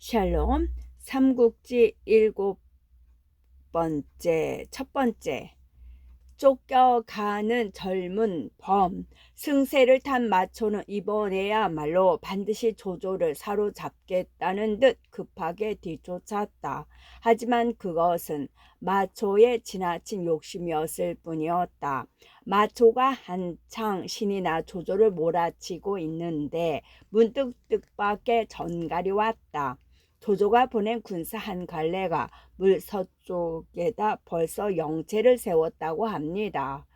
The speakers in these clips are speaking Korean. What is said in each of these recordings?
샬롬. 삼국지 첫 번째. 쫓겨가는 젊은 범. 승세를 탄 마초는 이번에야말로 반드시 조조를 사로잡겠다는 듯 급하게 뒤쫓았다. 하지만 그것은 마초의 지나친 욕심이었을 뿐이었다. 마초가 한창 신이 나 조조를 몰아치고 있는데 문득 뜻밖의 전갈이 왔다. 조조가 보낸 군사 한 갈래가 물 서쪽에다 벌써 영체를 세웠다고 합니다.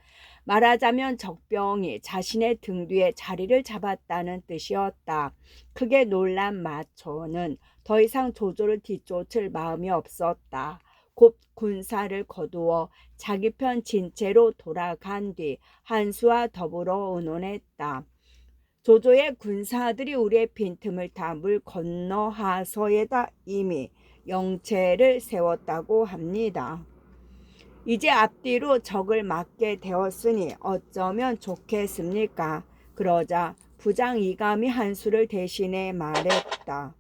말하자면 적병이 자신의 등 뒤에 자리를 잡았다는 뜻이었다. 크게 놀란 마초는 더 이상 조조를 뒤쫓을 마음이 없었다. 곧 군사를 거두어 자기 편 진체로 돌아간 뒤 한수와 더불어 의논했다. 조조의 군사들이 우리의 빈틈을 타 물 건너 하서에다 이미 영체를 세웠다고 합니다. 이제 앞뒤로 적을 막게 되었으니 어쩌면 좋겠습니까? 그러자 부장 이감이 한수를 대신해 말했다.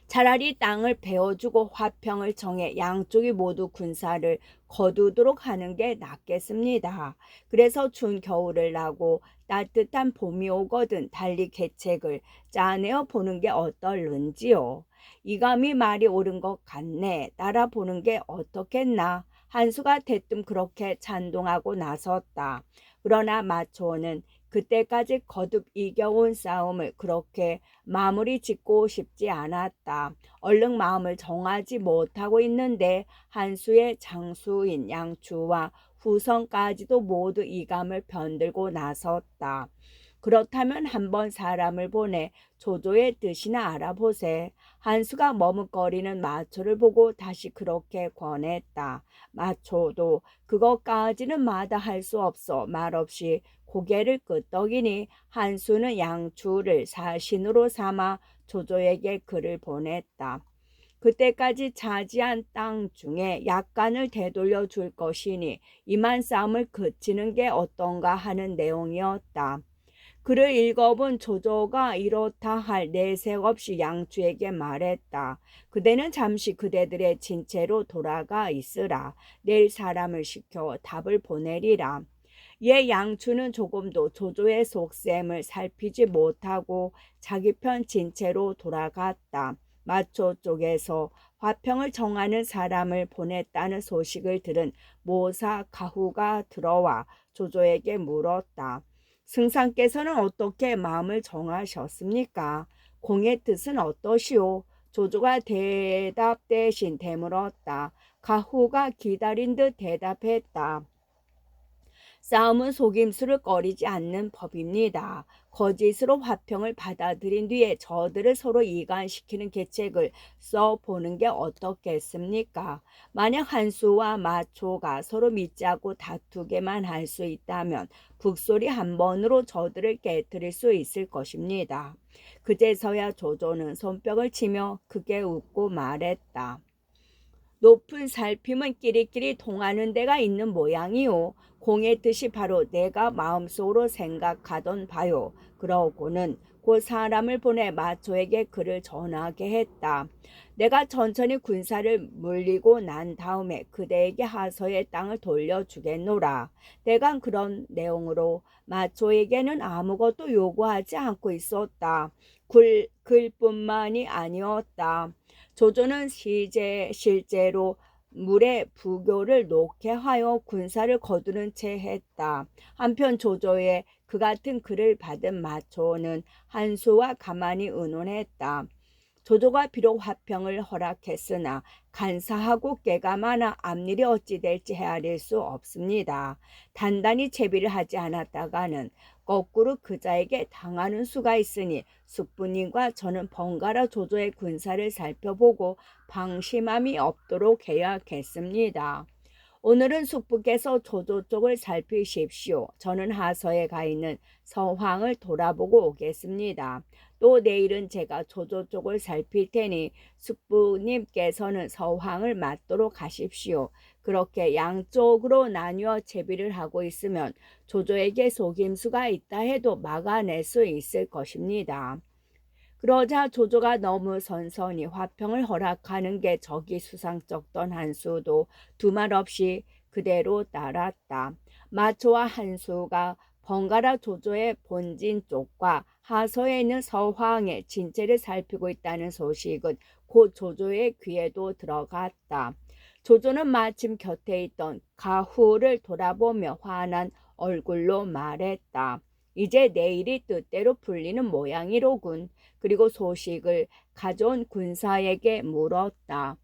차라리 땅을 베어주고 화평을 정해 양쪽이 모두 군사를 거두도록 하는 게 낫겠습니다. 그래서 준 겨울을 나고 따뜻한 봄이 오거든 달리 계책을 짜내어 보는 게 어떨는지요. 이감이 말이 옳은 것 같네. 따라보는 게 어떻겠나. 한수가 대뜸 그렇게 찬동하고 나섰다. 그러나 마초는 그때까지 거듭 이겨온 싸움을 그렇게 마무리 짓고 싶지 않았다. 얼른 마음을 정하지 못하고 있는데 한수의 장수인 양추와 후성까지도 모두 이감을 변들고 나섰다. 그렇다면 한번 사람을 보내 조조의 뜻이나 알아보세. 한수가 머뭇거리는 마초를 보고 다시 그렇게 권했다. 마초도 그것까지는 마다할 수 없어 말없이 고개를 끄덕이니 한수는 양추를 사신으로 삼아 조조에게 글을 보냈다. 그때까지 차지한 땅 중에 약간을 되돌려 줄 것이니 이만 싸움을 그치는 게 어떤가 하는 내용이었다. 글을 읽어본 조조가 이렇다 할 내색 없이 양추에게 말했다. 그대는 잠시 그대들의 진체로 돌아가 있으라. 내일 사람을 시켜 답을 보내리라. 이에 양추는 조금도 조조의 속셈을 살피지 못하고 자기 편 진체로 돌아갔다. 마초 쪽에서 화평을 정하는 사람을 보냈다는 소식을 들은 모사 가후가 들어와 조조에게 물었다. 승상께서는 어떻게 마음을 정하셨습니까? 공의 뜻은 어떠시오? 조조가 대답 대신 되물었다. 가후가 기다린 듯 대답했다. 싸움은 속임수를 꺼리지 않는 법입니다. 거짓으로 화평을 받아들인 뒤에 저들을 서로 이간시키는 계책을 써보는 게 어떻겠습니까? 만약 한수와 마초가 서로 믿자고 다투게만 할 수 있다면 북소리 한 번으로 저들을 깨뜨릴 수 있을 것입니다. 그제서야 조조는 손뼉을 치며 크게 웃고 말했다. 높은 살핌은 끼리끼리 통하는 데가 있는 모양이요. 공의 뜻이 바로 내가 마음속으로 생각하던 바요. 그러고는 그 사람을 보내 마초에게 글을 전하게 했다. 내가 천천히 군사를 물리고 난 다음에 그대에게 하서의 땅을 돌려주겠노라. 내가 그런 내용으로 마초에게는 아무것도 요구하지 않고 있었다. 글뿐만이 아니었다. 조조는 실제로 물에 부교를 놓게 하여 군사를 거두는 채 했다. 한편 조조의 그 같은 글을 받은 마초는 한수와 가만히 의논했다. 조조가 비록 화평을 허락했으나 간사하고 깨가 많아 앞일이 어찌 될지 헤아릴 수 없습니다. 단단히 채비를 하지 않았다가는 거꾸로 그자에게 당하는 수가 있으니 숙부님과 저는 번갈아 조조의 군사를 살펴보고 방심함이 없도록 해야겠습니다. 오늘은 숙부께서 조조 쪽을 살피십시오. 저는 하서에 가 있는 서황을 돌아보고 오겠습니다. 또 내일은 제가 조조 쪽을 살필 테니 숙부님께서는 서황을 맡도록 하십시오. 그렇게 양쪽으로 나뉘어 채비를 하고 있으면 조조에게 속임수가 있다 해도 막아낼 수 있을 것입니다. 그러자 조조가 너무 선선히 화평을 허락하는 게 적이 수상쩍던 한수도 두말 없이 그대로 따랐다. 마초와 한수가 번갈아 조조의 본진 쪽과 하서에 있는 서황의 진체를 살피고 있다는 소식은 곧 조조의 귀에도 들어갔다. 조조는 마침 곁에 있던 가후를 돌아보며 환한 얼굴로 말했다. 이제 내일이 뜻대로 풀리는 모양이로군. 그리고 소식을 가져온 군사에게 물었다.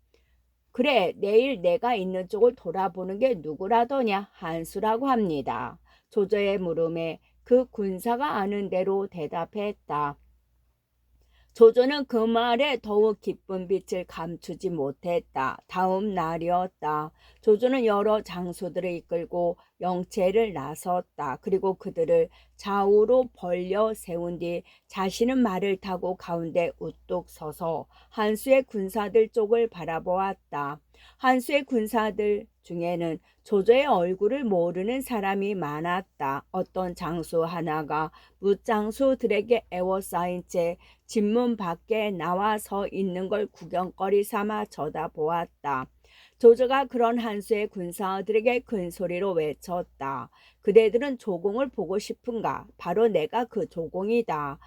그래, 내일 내가 있는 쪽을 돌아보는 게 누구라더냐? 한수라고 합니다. 조조의 물음에 그 군사가 아는 대로 대답했다. 조조는 그 말에 더욱 기쁜 빛을 감추지 못했다. 다음 날이었다. 조조는 여러 장수들을 이끌고 영체를 나섰다. 그리고 그들을 좌우로 벌려 세운 뒤 자신은 말을 타고 가운데 우뚝 서서 한수의 군사들 쪽을 바라보았다. 한수의 군사들 중에는 조조의 얼굴을 모르는 사람이 많았다. 어떤 장수 하나가 무장수들에게 애워싸인 채 집문 밖에 나와 서 있는 걸 구경거리 삼아 쳐다보았다. 조조가 그런 한수의 군사들에게 큰 소리로 외쳤다. 그대들은 조공을 보고 싶은가? 바로 내가 그 조공이다.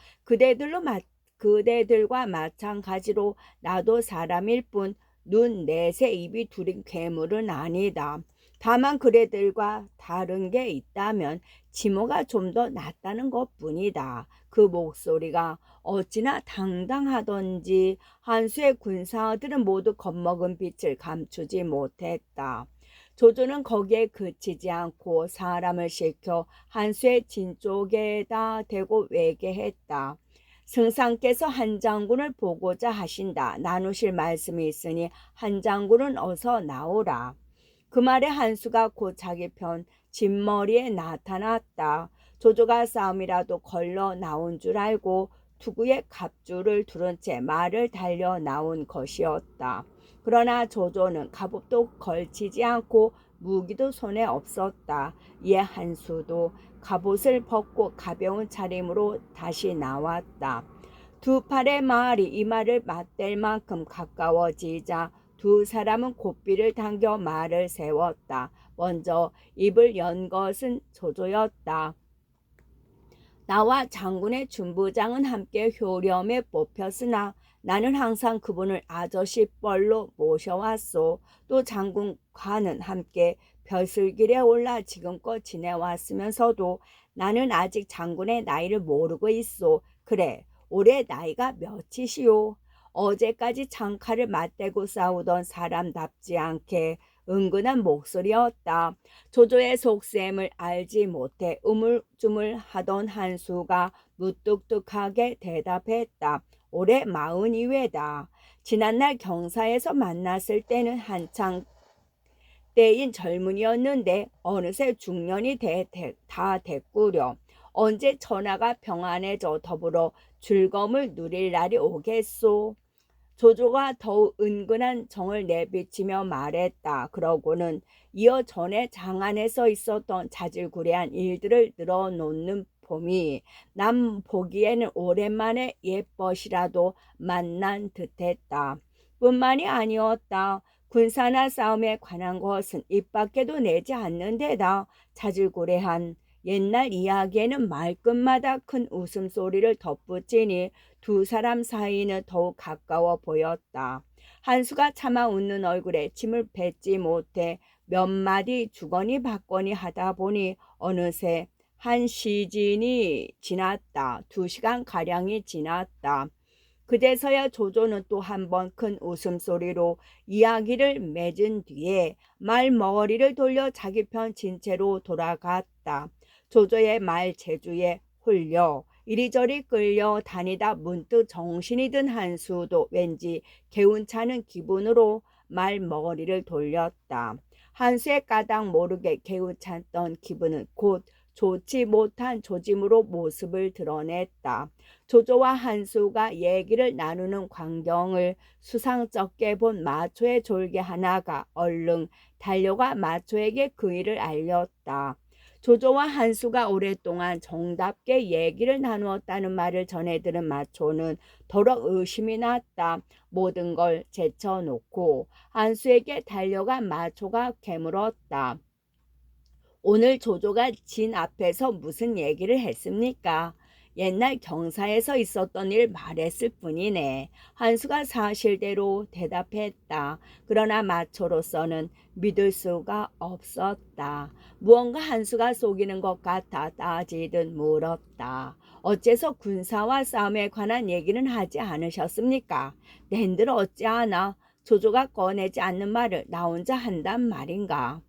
그대들과 마찬가지로 나도 사람일 뿐 눈 넷에 입이 둘인 괴물은 아니다. 다만 그대들과 다른 게 있다면 지모가 좀 더 낫다는 것뿐이다. 그 목소리가 어찌나 당당하던지 한수의 군사들은 모두 겁먹은 빛을 감추지 못했다. 조조는 거기에 그치지 않고 사람을 시켜 한수의 진 쪽에다 대고 외계했다. 승상께서 한 장군을 보고자 하신다. 나누실 말씀이 있으니 한 장군은 어서 나오라. 그 말에 한수가 곧 자기 편 진머리에 나타났다. 조조가 싸움이라도 걸러 나온 줄 알고 투구에 갑주를 두른 채 말을 달려 나온 것이었다. 그러나 조조는 갑옷도 걸치지 않고 무기도 손에 없었다. 이에 한수도 갑옷을 벗고 가벼운 차림으로 다시 나왔다. 두 팔의 말이 이마를 맞댈 만큼 가까워지자 두 사람은 고삐를 당겨 말을 세웠다. 먼저 입을 연 것은 조조였다. 나와 장군의 준부장은 함께 효렴에 뽑혔으나 나는 항상 그분을 아저씨 뻘로 모셔왔소. 또 장군과는 함께 벼슬길에 올라 지금껏 지내왔으면서도 나는 아직 장군의 나이를 모르고 있소. 그래, 올해 나이가 몇이시오? 어제까지 창칼을 맞대고 싸우던 사람답지 않게 은근한 목소리였다. 조조의 속셈을 알지 못해 우물쭈물하던 한수가 무뚝뚝하게 대답했다. 올해 42회다. 지난날 경사에서 만났을 때는 한창 때인 젊은이였는데 어느새 중년이 다 됐구려. 언제 천하가 평안해져 더불어 즐거움을 누릴 날이 오겠소. 조조가 더욱 은근한 정을 내비치며 말했다. 그러고는 이어 전에 장안에서 있었던 자질구레한 일들을 늘어놓는 봄이 남 보기에는 오랜만에 옛벗이라도 만난 듯했다. 뿐만이 아니었다. 군사나 싸움에 관한 것은 입 밖에도 내지 않는 데다 자질구레한 옛날 이야기에는 말끝마다 큰 웃음소리를 덧붙이니 두 사람 사이는 더욱 가까워 보였다. 한수가 차마 웃는 얼굴에 침을 뱉지 못해 몇 마디 주거니 받거니 하다 보니 어느새 한 시진이 지났다. 2시간가량이 지났다. 그제서야 조조는 또 한 번 큰 웃음소리로 이야기를 맺은 뒤에 말머리를 돌려 자기 편 진채로 돌아갔다. 조조의 말 재주에 홀려 이리저리 끌려 다니다 문득 정신이 든 한수도 왠지 개운찮은 기분으로 말머리를 돌렸다. 한수의 까닭 모르게 개운찮던 기분은 곧 좋지 못한 조짐으로 모습을 드러냈다. 조조와 한수가 얘기를 나누는 광경을 수상쩍게 본 마초의 졸개 하나가 얼른 달려가 마초에게 그 일을 알렸다. 조조와 한수가 오랫동안 정답게 얘기를 나누었다는 말을 전해 들은 마초는 더러 의심이 났다. 모든 걸 제쳐놓고 한수에게 달려간 마초가 깨물었다. 오늘 조조가 진 앞에서 무슨 얘기를 했습니까? 옛날 경사에서 있었던 일 말했을 뿐이네. 한수가 사실대로 대답했다. 그러나 마초로서는 믿을 수가 없었다. 무언가 한수가 속이는 것 같아 따지듯 물었다. 어째서 군사와 싸움에 관한 얘기는 하지 않으셨습니까? 낸들 어찌하나 조조가 꺼내지 않는 말을 나 혼자 한단 말인가?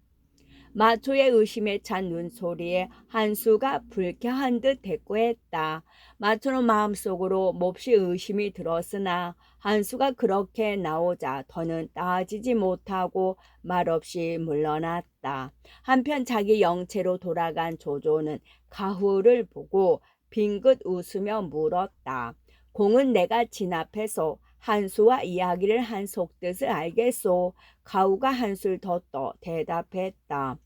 마초의 의심에 찬 눈소리에 한수가 불쾌한 듯 대꾸했다. 마초는 마음속으로 몹시 의심이 들었으나 한수가 그렇게 나오자 더는 따지지 못하고 말없이 물러났다. 한편 자기 영체로 돌아간 조조는 가후를 보고 빙긋 웃으며 물었다. 공은 내가 진압해서 한수와 이야기를 한 속뜻을 알겠소. 가후가 한술 더 떠 대답했다.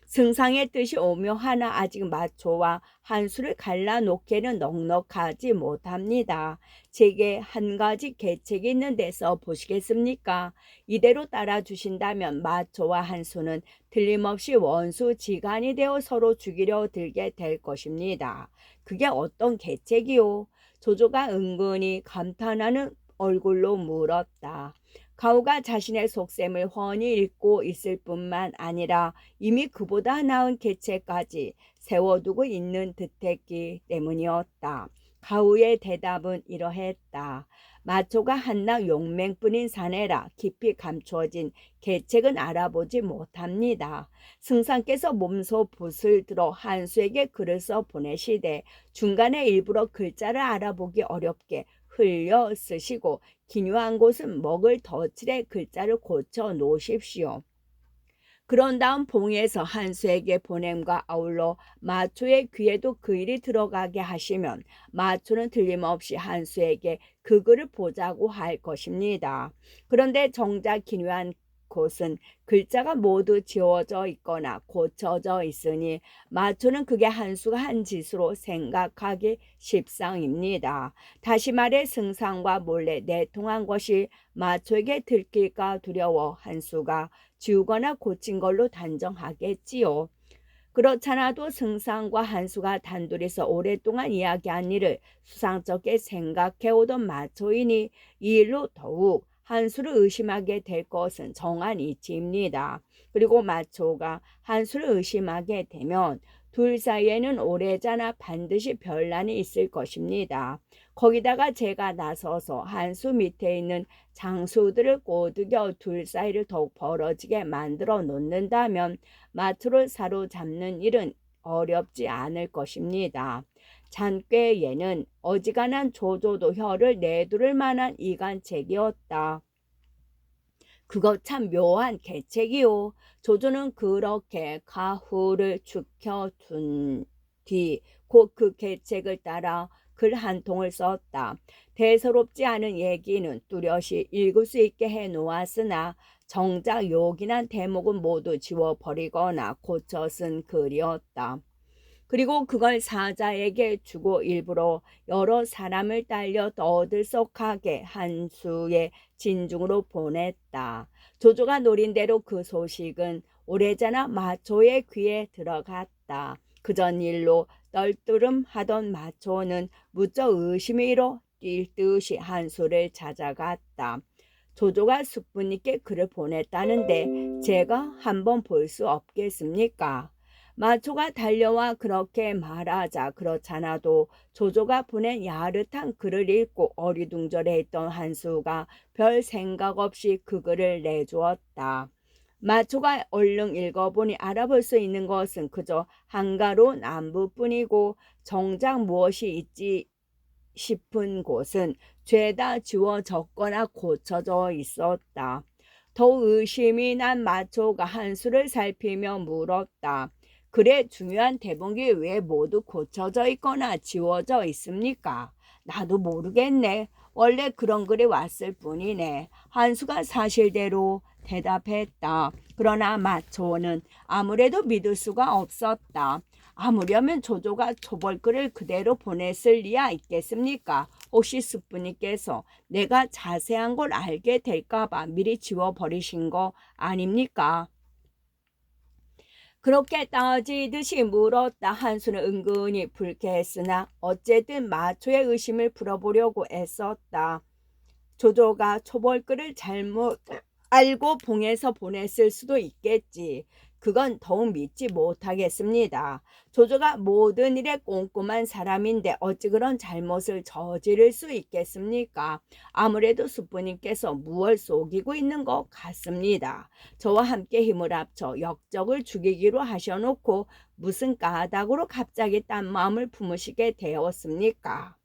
승상의 뜻이 오묘하나 아직 마초와 한수를 갈라놓기에는 넉넉하지 못합니다. 제게 한 가지 계책이 있는데 써보시겠습니까? 이대로 따라주신다면 마초와 한수는 틀림없이 원수지간이 되어 서로 죽이려 들게 될 것입니다. 그게 어떤 계책이요? 조조가 은근히 감탄하는 얼굴로 물었다. 가후가 자신의 속셈을 훤히 읽고 있을 뿐만 아니라 이미 그보다 나은 계책까지 세워두고 있는 듯했기 때문이었다. 가후의 대답은 이러했다. 마초가 한낱 용맹뿐인 사내라 깊이 감추어진 계책은 알아보지 못합니다. 승상께서 몸소 붓을 들어 한수에게 글을 써 보내시되 중간에 일부러 글자를 알아보기 어렵게 흘려 쓰시고 기묘한 곳은 먹을 덧칠에 글자를 고쳐 놓으십시오. 그런 다음 봉에서 한수에게 보냄과 아울러 마초의 귀에도 그 일이 들어가게 하시면 마초는 틀림없이 한수에게 그 글을 보자고 할 것입니다. 그런데 정작 기묘한 곳은 글자가 모두 지워져 있거나 고쳐져 있으니 마초는 그게 한수가 한 짓으로 생각하기 십상입니다. 다시 말해 승상과 몰래 내통한 것이 마초에게 들킬까 두려워 한수가 지우거나 고친 걸로 단정하겠지요. 그렇잖아도 승상과 한수가 단둘이서 오랫동안 이야기한 일을 수상쩍게 생각해오던 마초이니 이 일로 더욱 한수를 의심하게 될 것은 정한 이치입니다. 그리고 마초가 한수를 의심하게 되면 둘 사이에는 오래자나 반드시 변란이 있을 것입니다. 거기다가 제가 나서서 한수 밑에 있는 장수들을 꼬드겨 둘 사이를 더욱 벌어지게 만들어 놓는다면 마초를 사로잡는 일은 어렵지 않을 것입니다. 잔꾀에는 어지간한 조조도 혀를 내두를 만한 이간책이었다. 그거 참 묘한 계책이요. 조조는 그렇게 가후를 죽혀둔 뒤 곧 그 계책을 따라 글 한 통을 썼다. 대서롭지 않은 얘기는 뚜렷이 읽을 수 있게 해놓았으나 정작 요긴한 대목은 모두 지워버리거나 고쳐 쓴 글이었다. 그리고 그걸 사자에게 주고 일부러 여러 사람을 딸려 떠들썩하게 한수의 진중으로 보냈다. 조조가 노린 대로 그 소식은 오래전에 마초의 귀에 들어갔다. 그전 일로 떨떠름하던 마초는 무척 의심이 일어 뛸 듯이 한수를 찾아갔다. 조조가 숙분 있게 글을 보냈다는데 제가 한번 볼 수 없겠습니까? 마초가 달려와 그렇게 말하자 그렇잖아도 조조가 보낸 야릇한 글을 읽고 어리둥절해했던 한수가 별 생각 없이 그 글을 내주었다. 마초가 얼른 읽어보니 알아볼 수 있는 것은 그저 한가로운 안부뿐이고 정작 무엇이 있지 싶은 곳은 죄다 지워졌거나 고쳐져 있었다. 더욱 의심이 난 마초가 한수를 살피며 물었다. 그래 중요한 대목이 왜 모두 고쳐져 있거나 지워져 있습니까? 나도 모르겠네. 원래 그런 글이 왔을 뿐이네. 한수가 사실대로 대답했다. 그러나 마초는 아무래도 믿을 수가 없었다. 아무려면 조조가 초벌글을 그대로 보냈을 리야 있겠습니까? 혹시 스프님께서 내가 자세한 걸 알게 될까봐 미리 지워버리신 거 아닙니까? 그렇게 따지듯이 물었다. 한수는 은근히 불쾌했으나 어쨌든 마초의 의심을 풀어보려고 애썼다. 조조가 초벌글을 잘못 알고 봉해서 보냈을 수도 있겠지. 그건 더욱 믿지 못하겠습니다. 조조가 모든 일에 꼼꼼한 사람인데 어찌 그런 잘못을 저지를 수 있겠습니까? 아무래도 숙부님께서 무얼 속이고 있는 것 같습니다. 저와 함께 힘을 합쳐 역적을 죽이기로 하셔놓고 무슨 까닭으로 갑자기 딴 마음을 품으시게 되었습니까?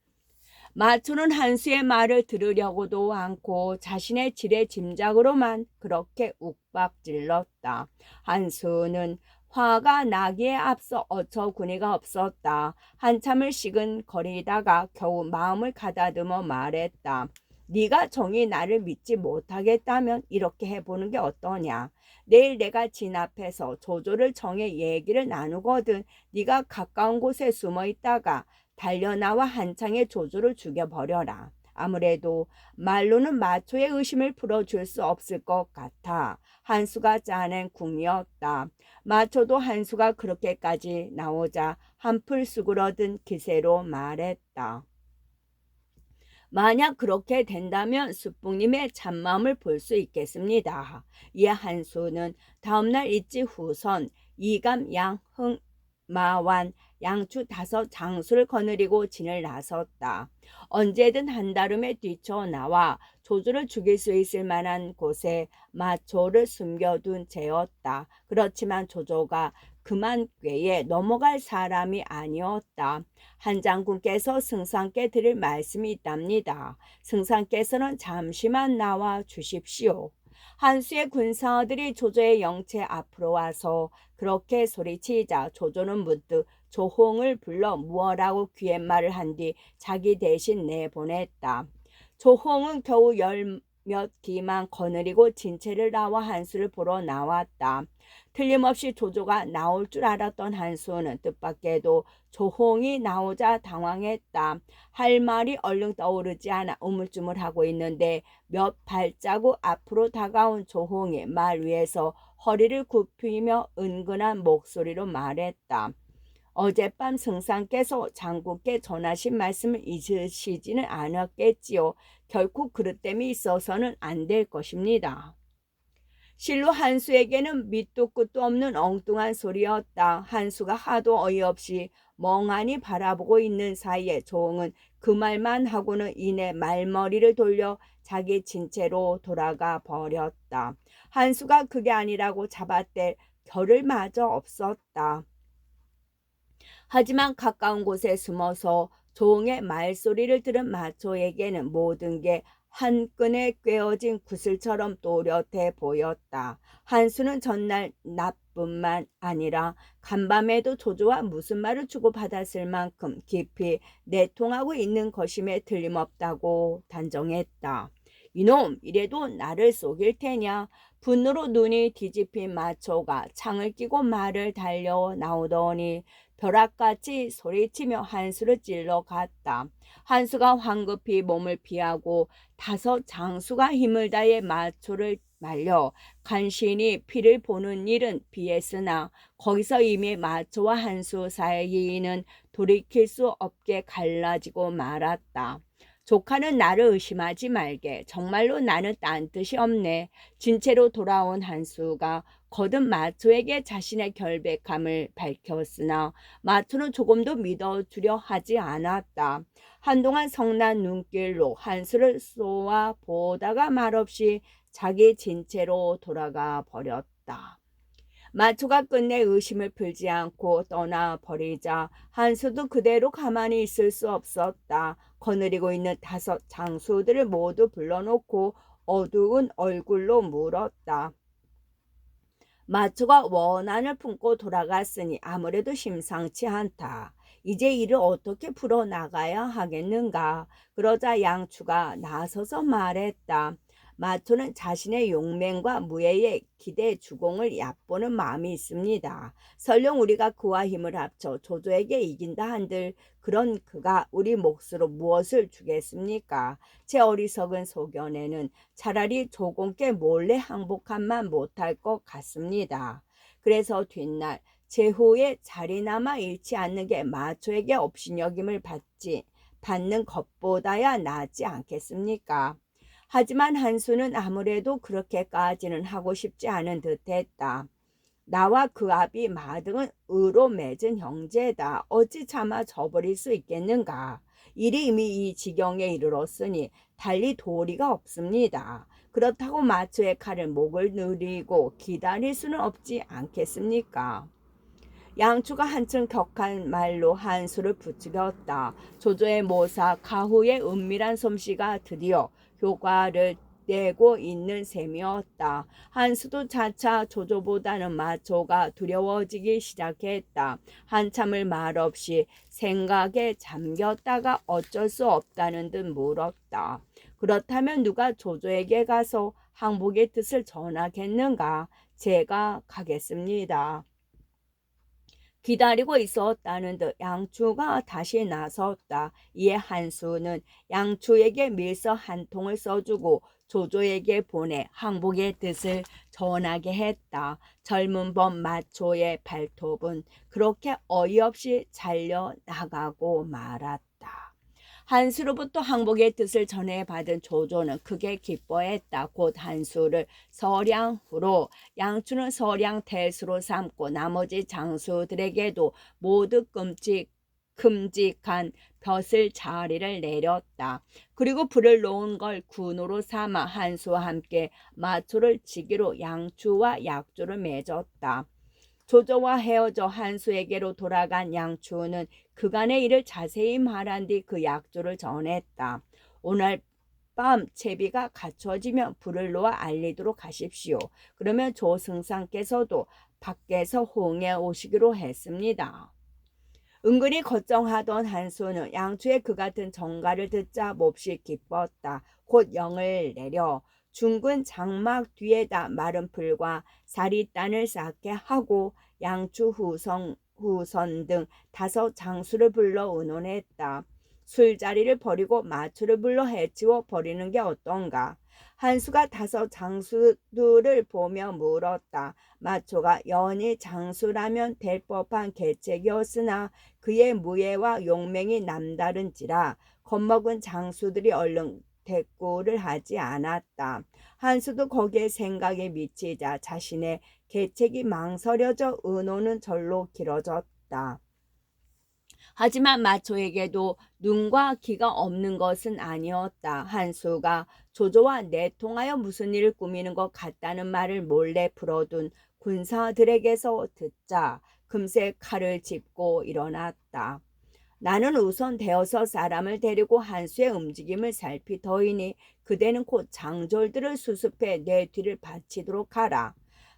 마초는 한수의 말을 들으려고도 않고 자신의 지레 짐작으로만 그렇게 욱박질렀다. 한수는 화가 나기에 앞서 어처구니가 없었다. 한참을 시근거리다가 겨우 마음을 가다듬어 말했다. 네가 정히 나를 믿지 못하겠다면 이렇게 해보는 게 어떠냐. 내일 내가 진 앞에서 조조를 정해 얘기를 나누거든. 네가 가까운 곳에 숨어 있다가 달려나와 한창의 조조를 죽여버려라. 아무래도 말로는 마초의 의심을 풀어줄 수 없을 것 같아. 한수가 짜낸 궁이었다. 마초도 한수가 그렇게까지 나오자 한풀 수그러든 기세로 말했다. 만약 그렇게 된다면 숙부님의 참마음을 볼 수 있겠습니다. 이에 한수는 다음날 일찍 후선 이감 양흥 마완 양추 5장수를 거느리고 진을 나섰다. 언제든 한다름에 뛰쳐나와 조조를 죽일 수 있을 만한 곳에 마초를 숨겨둔 채였다. 그렇지만 조조가 그만 꾀에 넘어갈 사람이 아니었다. 한 장군께서 승상께 드릴 말씀이 있답니다. 승상께서는 잠시만 나와 주십시오. 한수의 군사들이 조조의 영체 앞으로 와서 그렇게 소리치자 조조는 문득 조홍을 불러 무어라고 귀옛말을 한 뒤 자기 대신 내보냈다. 조홍은 겨우 열몇 기만 거느리고 진체를 나와 한수를 보러 나왔다. 틀림없이 조조가 나올 줄 알았던 한수는 뜻밖에도 조홍이 나오자 당황했다. 할 말이 얼른 떠오르지 않아 우물쭈물하고 있는데 몇 발자국 앞으로 다가온 조홍이 말 위에서 허리를 굽히며 은근한 목소리로 말했다. 어젯밤 승상께서 장군께 전하신 말씀을 잊으시지는 않았겠지요. 결코 그릇됨이 있어서는 안 될 것입니다. 실로 한수에게는 밑도 끝도 없는 엉뚱한 소리였다. 한수가 하도 어이없이 멍하니 바라보고 있는 사이에 조홍은 그 말만 하고는 이내 말머리를 돌려 자기 진채로 돌아가 버렸다. 한수가 그게 아니라고 잡아댈 겨를 마저 없었다. 하지만 가까운 곳에 숨어서 조홍의 말소리를 들은 마초에게는 모든 게 한 끈에 꿰어진 구슬처럼 또렷해 보였다. 한수는 전날 낮뿐만 아니라 간밤에도 조조와 무슨 말을 주고받았을 만큼 깊이 내통하고 있는 것임에 틀림없다고 단정했다. 이놈, 이래도 나를 속일 테냐? 분노로 눈이 뒤집힌 마초가 창을 끼고 말을 달려 나오더니 벼락같이 소리치며 한수를 찔러 갔다. 한수가 황급히 몸을 피하고 5장수가 힘을 다해 마초를 말려 간신히 피를 보는 일은 비했으나 거기서 이미 마초와 한수 사이는 돌이킬 수 없게 갈라지고 말았다. 조카는 나를 의심하지 말게. 정말로 나는 딴 뜻이 없네. 진채로 돌아온 한수가 거듭 마초에게 자신의 결백함을 밝혔으나 마초는 조금도 믿어주려 하지 않았다. 한동안 성난 눈길로 한수를 쏘아 보다가 말없이 자기 진채로 돌아가 버렸다. 마초가 끝내 의심을 풀지 않고 떠나버리자 한수도 그대로 가만히 있을 수 없었다. 거느리고 있는 5장수들을 모두 불러놓고 어두운 얼굴로 물었다. 마초가 원한을 품고 돌아갔으니 아무래도 심상치 않다. 이제 일을 어떻게 풀어나가야 하겠는가. 그러자 양추가 나서서 말했다. 마초는 자신의 용맹과 무예에 기대 주공을 얕보는 마음이 있습니다. 설령 우리가 그와 힘을 합쳐 조조에게 이긴다 한들 그런 그가 우리 몫으로 무엇을 주겠습니까? 제 어리석은 소견에는 차라리 조공께 몰래 항복함만 못할 것 같습니다. 그래서 뒷날 제후에 자리나마 잃지 않는 게 마초에게 업신여김을 받는 것보다야 낫지 않겠습니까? 하지만 한수는 아무래도 그렇게까지는 하고 싶지 않은 듯했다. 나와 그 아비 마등은 의로 맺은 형제다. 어찌 차마 저버릴 수 있겠는가. 일이 이미 이 지경에 이르렀으니 달리 도리가 없습니다. 그렇다고 마초의 칼을 목을 누리고 기다릴 수는 없지 않겠습니까? 양추가 한층 격한 말로 한수를 부추겼다. 조조의 모사 가후의 은밀한 솜씨가 드디어 효과를 내고 있는 셈이었다. 한수도 차차 조조보다는 마초가 두려워지기 시작했다. 한참을 말없이 생각에 잠겼다가 어쩔 수 없다는 듯 물었다. 그렇다면 누가 조조에게 가서 항복의 뜻을 전하겠는가? 제가 가겠습니다. 기다리고 있었다는 듯 양추가 다시 나섰다. 이에 한수는 양추에게 밀서 한 통을 써주고 조조에게 보내 항복의 뜻을 전하게 했다. 젊은 범 마초의 발톱은 그렇게 어이없이 잘려나가고 말았다. 한수로부터 항복의 뜻을 전해받은 조조는 크게 기뻐했다. 곧 한수를 서량후로, 양추는 서량 대수로 삼고 나머지 장수들에게도 모두 큼직한 벼슬 자리를 내렸다. 그리고 불을 놓은 걸 군으로 삼아 한수와 함께 마초를 지기로 양추와 약조를 맺었다. 조조와 헤어져 한수에게로 돌아간 양추는 그간의 일을 자세히 말한 뒤 그 약조를 전했다. 오늘 밤 채비가 갖춰지면 불을 놓아 알리도록 하십시오. 그러면 조승상께서도 밖에서 호응해 오시기로 했습니다. 은근히 걱정하던 한수는 양추의 그 같은 정가를 듣자 몹시 기뻤다. 곧 영을 내려 중근 장막 뒤에다 마른 풀과 사리단을 쌓게 하고 양추 후선 등 5 장수를 불러 의논했다. 술자리를 버리고 마초를 불러 해치워 버리는 게 어떤가? 한수가 5 장수들을 보며 물었다. 마초가 연히 장수라면 될 법한 계책이었으나 그의 무예와 용맹이 남다른지라 겁먹은 장수들이 얼른 대꾸를 하지 않았다. 한수도 거기에 생각에 미치자 자신의 계책이 망설여져 의논은 절로 길어졌다. 하지만 마초에게도 눈과 귀가 없는 것은 아니었다. 한수가 조조와 내통하여 무슨 일을 꾸미는 것 같다는 말을 몰래 풀어둔 군사들에게서 듣자 금세 칼을 짚고 일어났다. 나는 우선 대여섯 사람을 데리고 한수의 움직임을 살피더이니 그대는 곧 장졸들을 수습해 내 뒤를 바치도록 하라.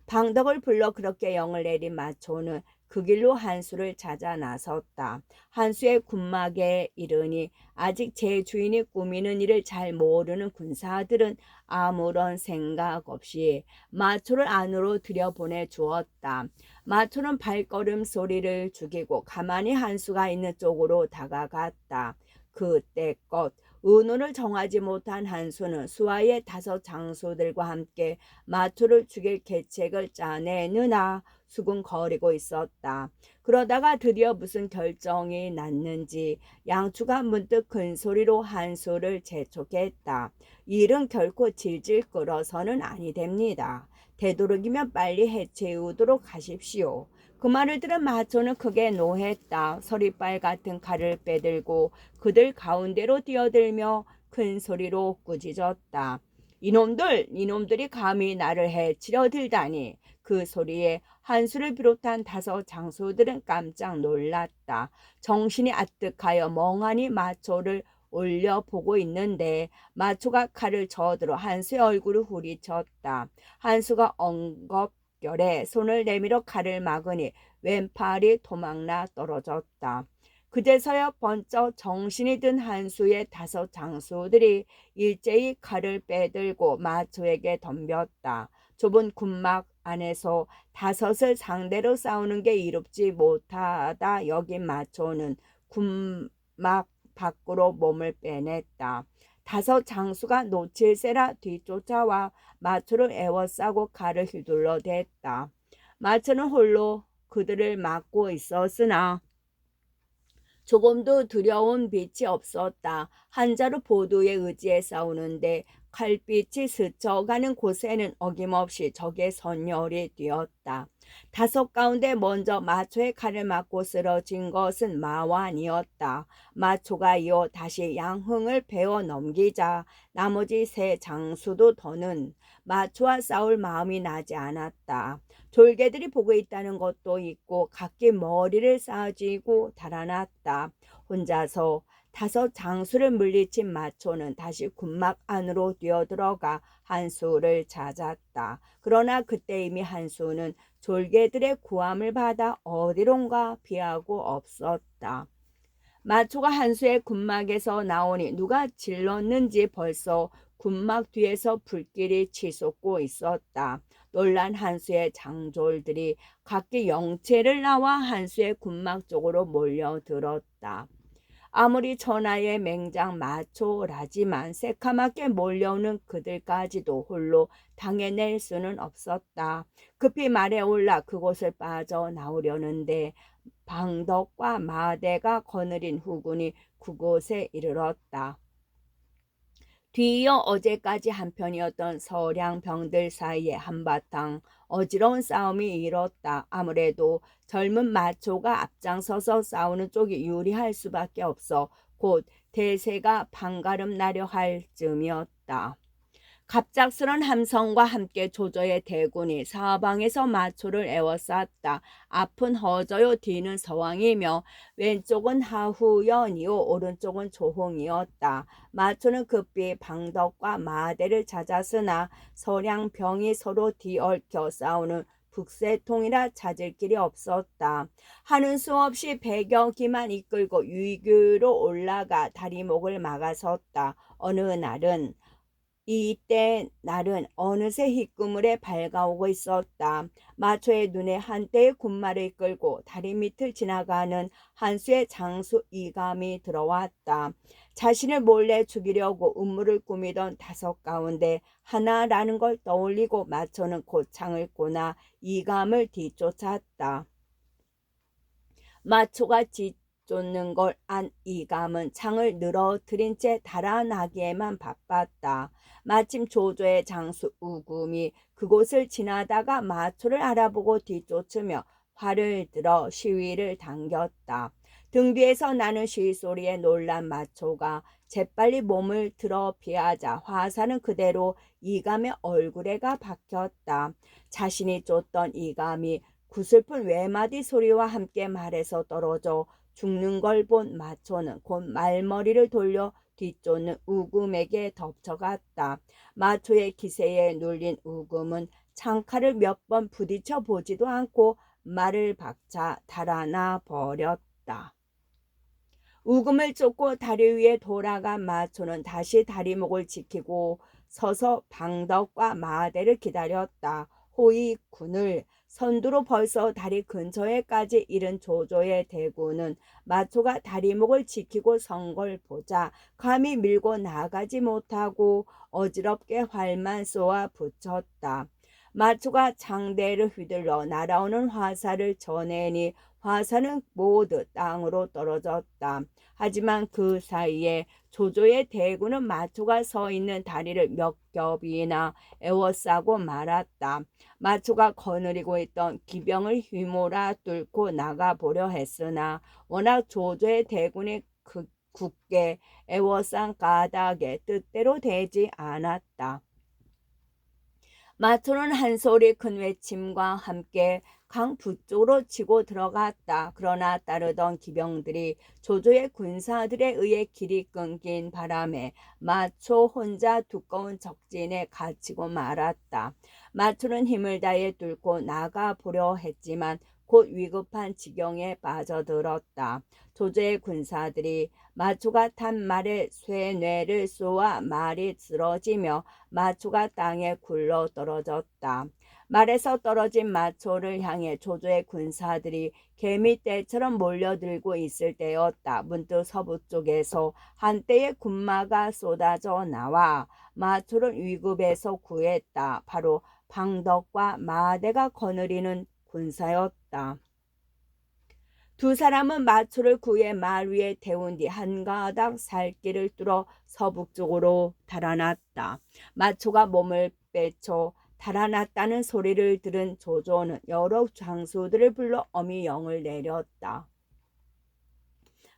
방덕을 불러 그렇게 영을 내린 마초는 그 길로 한수를 찾아 나섰다. 한수의 군막에 이르니 아직 제 주인이 꾸미는 일을 잘 모르는 군사들은 아무런 생각 없이 마초를 안으로 들여보내 주었다. 마초는 발걸음 소리를 죽이고 가만히 한수가 있는 쪽으로 다가갔다. 그때껏 의논을 정하지 못한 한수는 수하의 5 장수들과 함께 마초를 죽일 계책을 짜내느라 수군거리고 있었다. 그러다가 드디어 무슨 결정이 났는지 양추가 문득 큰 소리로 한수를 재촉했다. 일은 결코 질질 끌어서는 아니 됩니다. 되도록이면 빨리 해치우도록 하십시오. 그 말을 들은 마초는 크게 노했다. 서리빨 같은 칼을 빼들고 그들 가운데로 뛰어들며 큰 소리로 꾸짖었다. 이놈들이 감히 나를 해치려 들다니. 그 소리에 한수를 비롯한 5 장수들은 깜짝 놀랐다. 정신이 아뜩하여 멍하니 마초를 올려보고 있는데 마초가 칼을 저들어 한수의 얼굴을 후리쳤다. 한수가 엉겁결에 손을 내밀어 칼을 막으니 왼팔이 도망나 떨어졌다. 그제서야 번쩍 정신이 든 한수의 5장수들이 일제히 칼을 빼들고 마초에게 덤볐다. 좁은 군막 안에서 5을 상대로 싸우는 게 이롭지 못하다 여긴 마초는 군막 밖으로 몸을 빼냈다. 5장수가 놓칠세라 뒤쫓아와 마초를 에워싸고 칼을 휘둘러 댔다. 마초는 홀로 그들을 막고 있었으나 조금도 두려운 빛이 없었다. 한자로 보도에 의지해 싸우는데 칼빛이 스쳐가는 곳에는 어김없이 적의 선열이 뛰었다. 5 가운데 먼저 마초의 칼을 맞고 쓰러진 것은 마완이었다. 마초가 이어 다시 양흥을 베어 넘기자 나머지 3 장수도 더는 마초와 싸울 마음이 나지 않았다. 졸개들이 보고 있다는 것도 있고 각기 머리를 싸쥐고 달아났다. 혼자서 5 장수를 물리친 마초는 다시 군막 안으로 뛰어들어가 한수를 찾았다. 그러나 그때 이미 한수는 졸개들의 구함을 받아 어디론가 피하고 없었다. 마초가 한수의 군막에서 나오니 누가 질렀는지 벌써 군막 뒤에서 불길이 치솟고 있었다. 놀란 한수의 장졸들이 각기 영체를 나와 한수의 군막 쪽으로 몰려들었다. 아무리 천하의 맹장 마초라지만 새카맣게 몰려오는 그들까지도 홀로 당해낼 수는 없었다. 급히 말에 올라 그곳을 빠져나오려는데 방덕과 마대가 거느린 후군이 그곳에 이르렀다. 뒤이어 어제까지 한편이었던 서량병들 사이에 한바탕 어지러운 싸움이 일었다. 아무래도 젊은 마초가 앞장서서 싸우는 쪽이 유리할 수밖에 없어 곧 대세가 판가름 나려 할 즈음이었다. 갑작스런 함성과 함께 조조의 대군이 사방에서 마초를 에워쌌다. 앞은 허저요 뒤는 서왕이며 왼쪽은 하후연이요 오른쪽은 조홍이었다. 마초는 급히 방덕과 마대를 찾았으나 서량병이 서로 뒤얽혀 싸우는 북새통이라 찾을 길이 없었다. 하는 수 없이 100여 기만 이끌고 위교로 올라가 다리목을 막아섰다. 어느 날은 이때 날은 어느새 희끄물에 밝아오고 있었다. 마초의 눈에 한때의 군마를 이끌고 다리 밑을 지나가는 한수의 장수 이감이 들어왔다. 자신을 몰래 죽이려고 음모를 꾸미던 5 가운데 하나라는 걸 떠올리고 마초는 곧 창을 꼬나 이감을 뒤쫓았다. 마초가 쫓는 걸 안 이감은 창을 늘어뜨린 채 달아나기에만 바빴다. 마침 조조의 장수 우금이 그곳을 지나다가 마초를 알아보고 뒤쫓으며 활을 들어 시위를 당겼다. 등 뒤에서 나는 시소리에 놀란 마초가 재빨리 몸을 들어 피하자 화살은 그대로 이감의 얼굴에가 박혔다. 자신이 쫓던 이감이 구슬픈 외마디 소리와 함께 말에서 떨어져 죽는 걸 본 마초는 곧 말머리를 돌려 뒤쫓는 우금에게 덮쳐갔다. 마초의 기세에 눌린 우금은 창칼을 몇 번 부딪혀 보지도 않고 말을 박자 달아나 버렸다. 우금을 쫓고 다리 위에 돌아간 마초는 다시 다리목을 지키고 서서 방덕과 마대를 기다렸다. 호의 군을 선두로 벌써 다리 근처에까지 이른 조조의 대군은 마초가 다리목을 지키고 선 걸 보자 감히 밀고 나가지 못하고 어지럽게 활만 쏘아 붙였다. 마초가 장대를 휘둘러 날아오는 화살을 쳐내니 화살은 모두 땅으로 떨어졌다. 하지만 그 사이에 조조의 대군은 마초가 서 있는 다리를 몇 겹이나 에워싸고 말았다. 마초가 거느리고 있던 기병을 휘몰아 뚫고 나가보려 했으나 워낙 조조의 대군이 굳게 에워싼 가닥에 뜻대로 되지 않았다. 마초는 한 소리 큰 외침과 함께 강 북쪽으로 치고 들어갔다. 그러나 따르던 기병들이 조조의 군사들에 의해 길이 끊긴 바람에 마초 혼자 두꺼운 적진에 갇히고 말았다. 마초는 힘을 다해 뚫고 나가보려 했지만 곧 위급한 지경에 빠져들었다. 조조의 군사들이 마초가 탄 말에 쇠뇌를 쏘아 말이 쓰러지며 마초가 땅에 굴러 떨어졌다. 말에서 떨어진 마초를 향해 조조의 군사들이 개미떼처럼 몰려들고 있을 때였다. 문득 서부 쪽에서 한때의 군마가 쏟아져 나와 마초를 위급에서 구했다. 바로 방덕과 마대가 거느리는 군사였다. 두 사람은 마초를 구해 말 위에 태운 뒤 한 가닥 살길을 뚫어 서북쪽으로 달아났다. 마초가 몸을 빼쳐 달아났다는 소리를 들은 조조는 여러 장수들을 불러 어미 영을 내렸다.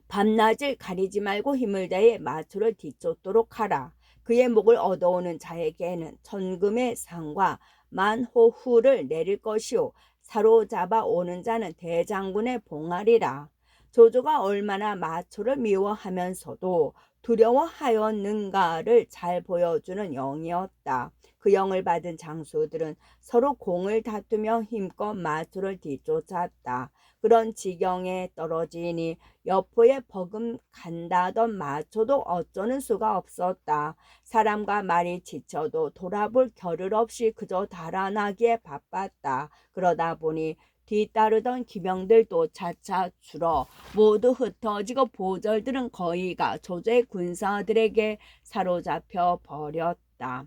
밤낮을 가리지 말고 힘을 다해 마초를 뒤쫓도록 하라. 그의 목을 얻어오는 자에게는 천금의 상과 만호후를 내릴 것이요 사로잡아 오는 자는 대장군의 봉하리라. 조조가 얼마나 마초를 미워하면서도 두려워하였는가를 잘 보여주는 영이었다. 그 영을 받은 장수들은 서로 공을 다투며 힘껏 마초를 뒤쫓았다. 그런 지경에 떨어지니 여포에 버금간다던 마초도 어쩌는 수가 없었다. 사람과 말이 지쳐도 돌아볼 겨를 없이 그저 달아나기에 바빴다. 그러다 보니 뒤따르던 기병들도 차차 줄어 모두 흩어지고 보절들은 거의가 조조의 군사들에게 사로잡혀 버렸다.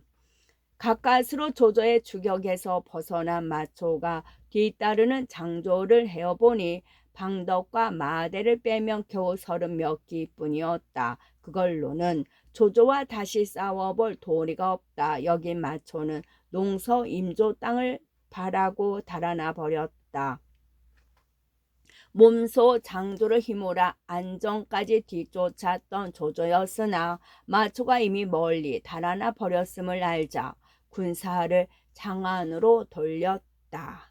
가까스로 조조의 추격에서 벗어난 마초가 뒤따르는 장조를 헤어보니 방덕과 마대를 빼면 겨우 30몇 기뿐이었다. 그걸로는 조조와 다시 싸워볼 도리가 없다. 여긴 마초는 농서 임조 땅을 바라고 달아나 버렸다. 몸소 장조를 힘으로 안정까지 뒤쫓았던 조조였으나 마초가 이미 멀리 달아나 버렸음을 알자 군사를 장안으로 돌렸다.